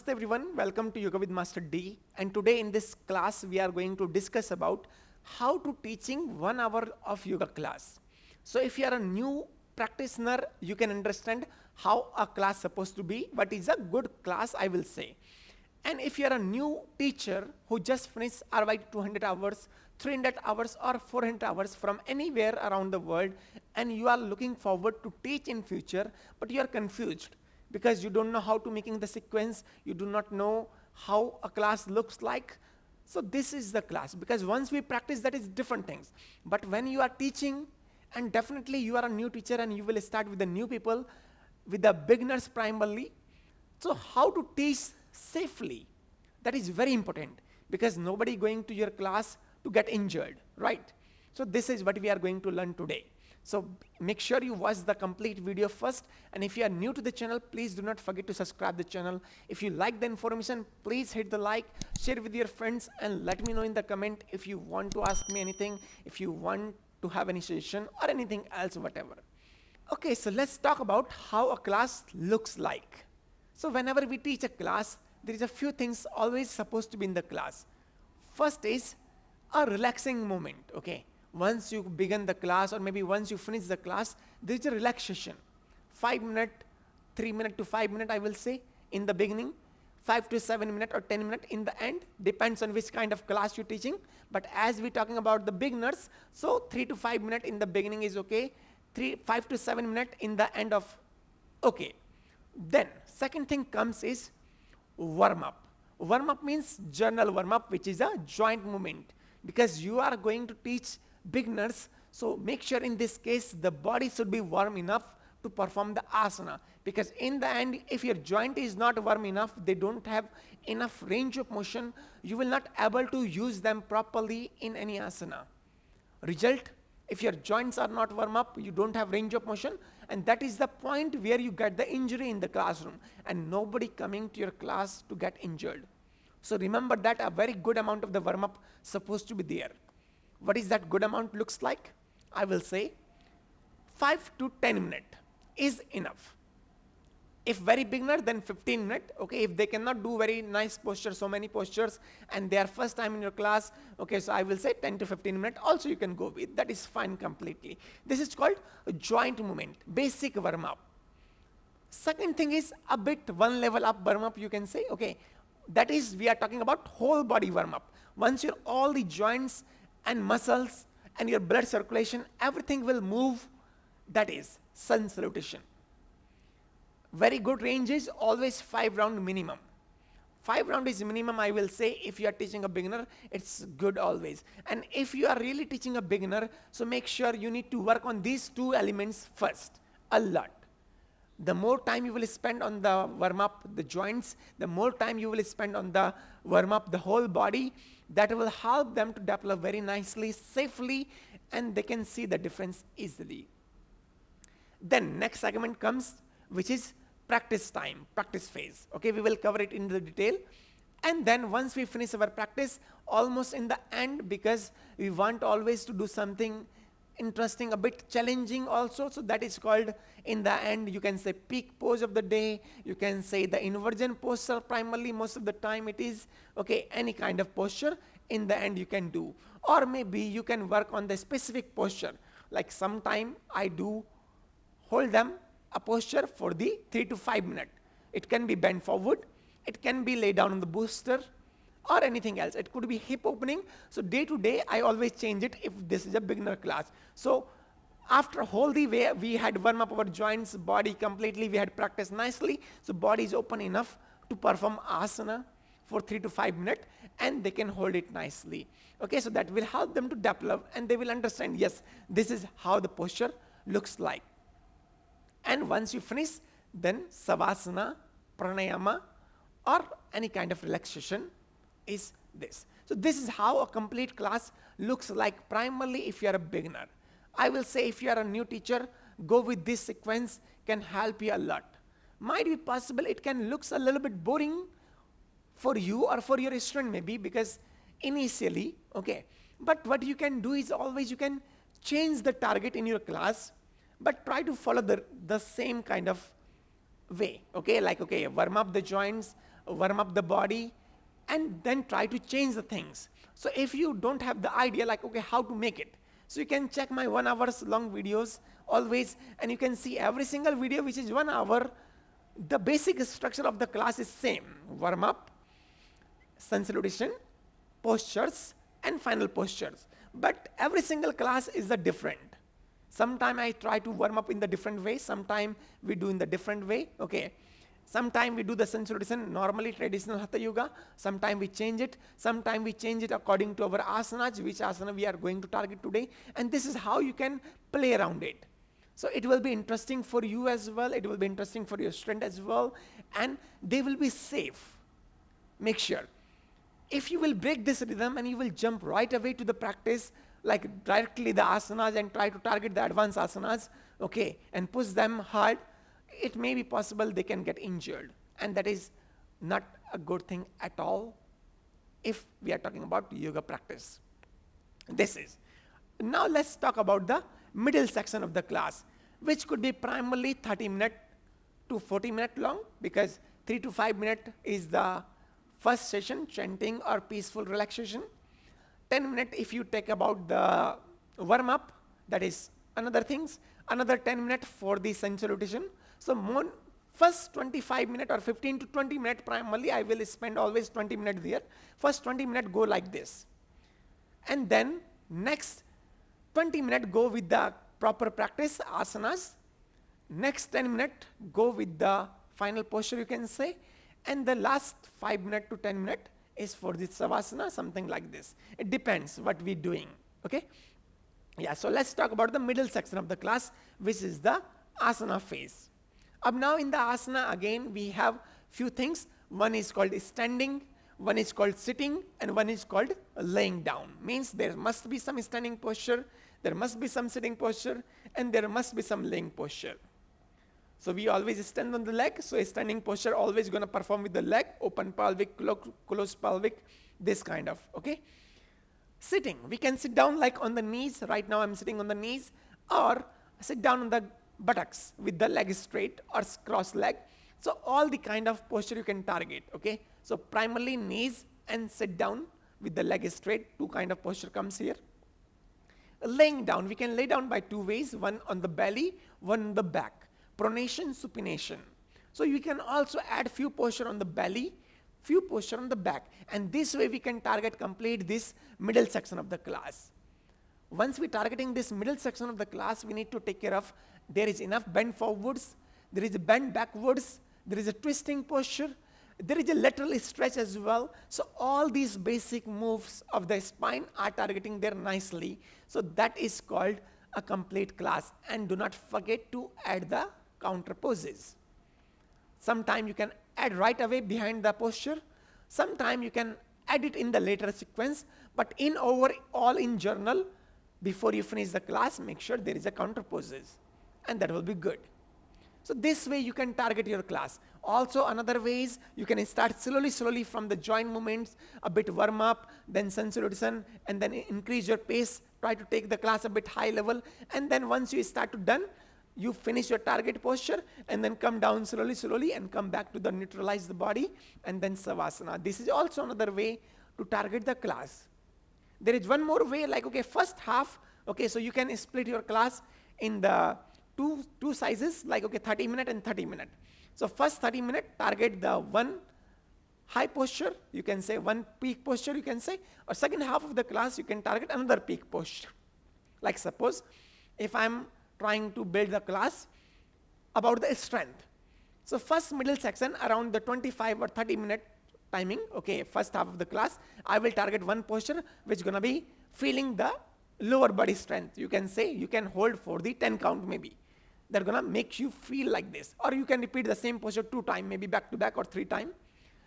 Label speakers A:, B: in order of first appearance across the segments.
A: Namaste everyone, welcome to Yoga with Master D, and today in this class we are going to discuss about how to teaching 1 hour of yoga class. So if you are a new practitioner, you can understand how a class supposed to be, but it's a good class, I will say. And if you are a new teacher who just finished RY 200 hours, 300 hours or 400 hours from anywhere around the world, and you are looking forward to teach in future, but you are confused because you don't know how to making the sequence, you do not know how a class looks like. So this is the class, because once we practice, that is different things. But when you are teaching, and definitely you are a new teacher and you will start with the new people, with the beginners primarily. So how to teach safely, that is very important, because nobody going to your class to get injured, right? So this is what we are going to learn today. So make sure you watch the complete video first, and if you are new to the channel, please do not forget to subscribe the channel. If you like the information, please hit the like, share with your friends, and let me know in the comment if you want to ask me anything, if you want to have any suggestion or anything else, whatever. Okay, so let's talk about how a class looks like. So whenever we teach a class, there is a few things always supposed to be in the class. First is a relaxing moment, okay? Once you begin the class, or maybe once you finish the class, there is a relaxation. 5 minutes, 3 minutes to 5 minutes, I will say, in the beginning. 5 to 7 minutes or 10 minutes in the end, depends on which kind of class you're teaching. But as we're talking about the beginners, so 3 to 5 minutes in the beginning is okay. 5 to 7 minutes in the end of okay. Then second thing comes is warm up. Warm up means general warm up, which is a joint movement, because you are going to teach beginners. So make sure in this case the body should be warm enough to perform the asana, because in the end, if your joint is not warm enough, they don't have enough range of motion, you will not able to use them properly in any asana. Result, if your joints are not warm up, you don't have range of motion, and that is the point where you get the injury in the classroom, and nobody coming to your class to get injured. So remember that a very good amount of the warm up supposed to be there. What is that good amount looks like? I will say 5 to 10 minutes is enough. If very beginner, then 15 minutes. Okay, if they cannot do very nice postures, so many postures, and they are first time in your class, okay, so I will say 10 to 15 minutes also you can go with. That is fine completely. This is called a joint movement, basic warm up. Second thing is a bit one level up warm up, you can say. Okay, that is, we are talking about whole body warm up. Once your all the joints and muscles and your blood circulation, everything will move, that is sun salutation. Very good range is always 5 round minimum. 5 round is minimum, I will say. If you are teaching a beginner, it's good always. And if you are really teaching a beginner, so make sure you need to work on these 2 elements first a lot. The more time you will spend on the warm up the joints, the more time you will spend on the warm up the whole body. That will help them to develop very nicely, safely, and they can see the difference easily. Then next segment comes, which is practice time, practice phase. Okay, we will cover it in the detail. And then once we finish our practice, almost in the end, because we want always to do something interesting, a bit challenging also, so that is called in the end, you can say peak pose of the day, you can say the inversion posture primarily, most of the time it is, okay, any kind of posture in the end you can do. Or maybe you can work on the specific posture, like sometime I do hold them a posture for the 3 to 5 minutes. It can be bent forward, it can be lay down on the booster, or anything else. It could be hip opening. So day to day, I always change it if this is a beginner class. So after whole the way, we had warm up our joints, body completely, we had practiced nicely. So body is open enough to perform asana for 3 to 5 minutes, and they can hold it nicely. Okay, so that will help them to develop, and they will understand, yes, this is how the posture looks like. And once you finish, then Savasana, Pranayama, or any kind of relaxation is this. So this is how a complete class looks like primarily if you are a beginner. I will say if you are a new teacher, go with this sequence, can help you a lot. Might be possible it can look a little bit boring for you or for your student maybe, because initially, okay. But what you can do is always you can change the target in your class, but try to follow the same kind of way, okay, like, okay, warm up the joints, warm up the body, and then try to change the things. So if you don't have the idea, like, okay, how to make it, so you can check my 1 hour long videos always, and you can see every single video which is 1 hour, the basic structure of the class is same: warm up, sun salutation, postures, and final postures. But every single class is a different. Sometime I try to warm up in the different way, sometime we do in the different way, okay. Sometime we do the sun salutation, normally traditional Hatha Yoga, sometime we change it, sometime we change it according to our asanas, which asana we are going to target today, and this is how you can play around it. So it will be interesting for you as well, it will be interesting for your student as well, and they will be safe. Make sure. If you will break this rhythm and you will jump right away to the practice, like directly the asanas and try to target the advanced asanas, okay, and push them hard, it may be possible they can get injured. And that is not a good thing at all if we are talking about yoga practice. This is. Now let's talk about the middle section of the class, which could be primarily 30-minute to 40-minute long, because 3 to 5 minutes is the first session, chanting or peaceful relaxation. 10 minutes if you take about the warm up, that is another things. Another 10 minutes for the sun salutation. So first 25 minutes or 15 to 20 minutes primarily, I will spend always 20 minutes there. First 20 minutes go like this. And then next 20 minutes go with the proper practice, asanas. Next 10 minutes go with the final posture, you can say. And the last 5 minutes to 10 minutes is for the Savasana, something like this. It depends what we're doing, okay? Yeah, so let's talk about the middle section of the class, which is the asana phase. Now in the asana, again, we have few things. One is called standing, one is called sitting, and one is called laying down. Means there must be some standing posture, there must be some sitting posture, and there must be some laying posture. So we always stand on the leg, so a standing posture always going to perform with the leg, open pelvic, closed pelvic, this kind of, okay? Sitting, we can sit down like on the knees. Right now I'm sitting on the knees, or sit down on the buttocks with the leg straight or cross leg. So all the kind of posture you can target, okay? So primarily knees and sit down with the leg straight, two kind of posture comes here. Laying down, we can lay down by two ways, one on the belly, one on the back. Pronation, supination. So you can also add few posture on the belly, few posture on the back, and this way we can target complete this middle section of the class. Once we targeting this middle section of the class, we need to take care of there is enough bend forwards, there is a bend backwards, there is a twisting posture, there is a lateral stretch as well. So all these basic moves of the spine are targeting there nicely. So that is called a complete class. And do not forget to add the counter poses. Sometime you can add right away behind the posture. Sometime you can add it in the later sequence. But in overall in journal, before you finish the class, make sure there is a counter poses. And that will be good. So this way you can target your class. Also another way is you can start slowly from the joint movements, a bit warm up, then sun salutation, and then increase your pace. Try to take the class a bit high level. And then once you start to done, you finish your target posture and then come down slowly and come back to the neutralize the body and then Savasana. This is also another way to target the class. There is one more way, like, okay, first half, okay, so you can split your class in the two sizes, like, okay, 30 minutes and 30 minutes. So first 30 minutes, target the one high posture, you can say one peak posture, you can say, or second half of the class, you can target another peak posture. Like suppose, if I'm trying to build the class about the strength. So first middle section, around the 25 or 30 minute timing, okay, first half of the class, I will target one posture, which is going to be feeling the lower body strength. You can say, you can hold for the 10 count maybe. They're going to make you feel like this. Or you can repeat the same posture 2 times, maybe back to back or 3 times.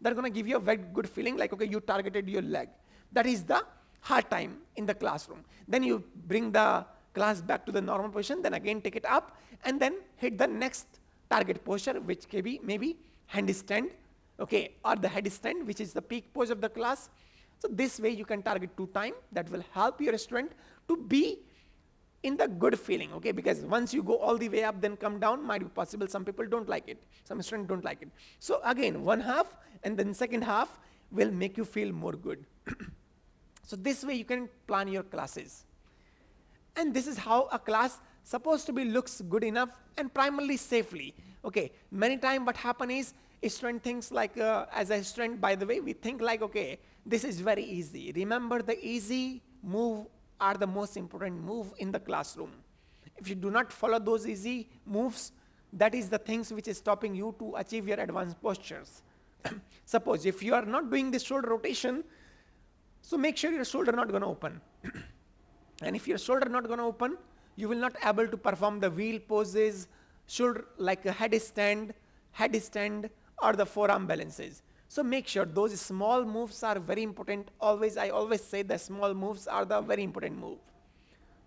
A: They're going to give you a very good feeling like, okay, you targeted your leg. That is the hard time in the classroom. Then you bring the class back to the normal position, then again take it up, and then hit the next target posture, which can be maybe handstand, okay, or the headstand, which is the peak pose of the class. So this way you can target 2 times. That will help your student to be in the good feeling, okay? Because once you go all the way up, then come down, might be possible. Some people don't like it. Some students don't like it. So again, one half and then second half will make you feel more good. So this way you can plan your classes. And this is how a class supposed to be looks good enough and primarily safely. Okay, many times what happen is a student thinks like, as a student, by the way, we think like, okay, this is very easy. Remember, the easy move are the most important move in the classroom. If you do not follow those easy moves, that is the things which is stopping you to achieve your advanced postures. Suppose if you are not doing this shoulder rotation, so make sure your shoulder not going to open. And if your shoulder not going to open, you will not able to perform the wheel poses, shoulder like a headstand, or the forearm balances. So make sure those small moves are very important. I always say the small moves are the very important move.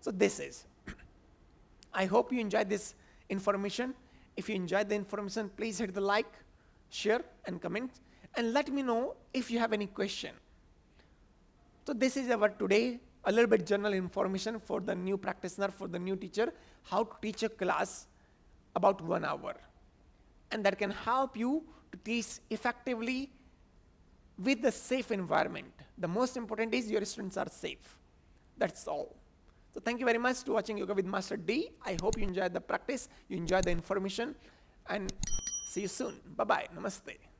A: So this is. I hope you enjoyed this information. If you enjoyed the information, please hit the like, share, and comment, and let me know if you have any question. So this is our today a little bit general information for the new practitioner, for the new teacher, how to teach a class about 1 hour. And that can help you to teach effectively with the safe environment. The most important is your students are safe. That's all. So thank you very much to watching Yoga with Master D. I hope you enjoyed the practice, you enjoyed the information, and see you soon. Bye-bye. Namaste.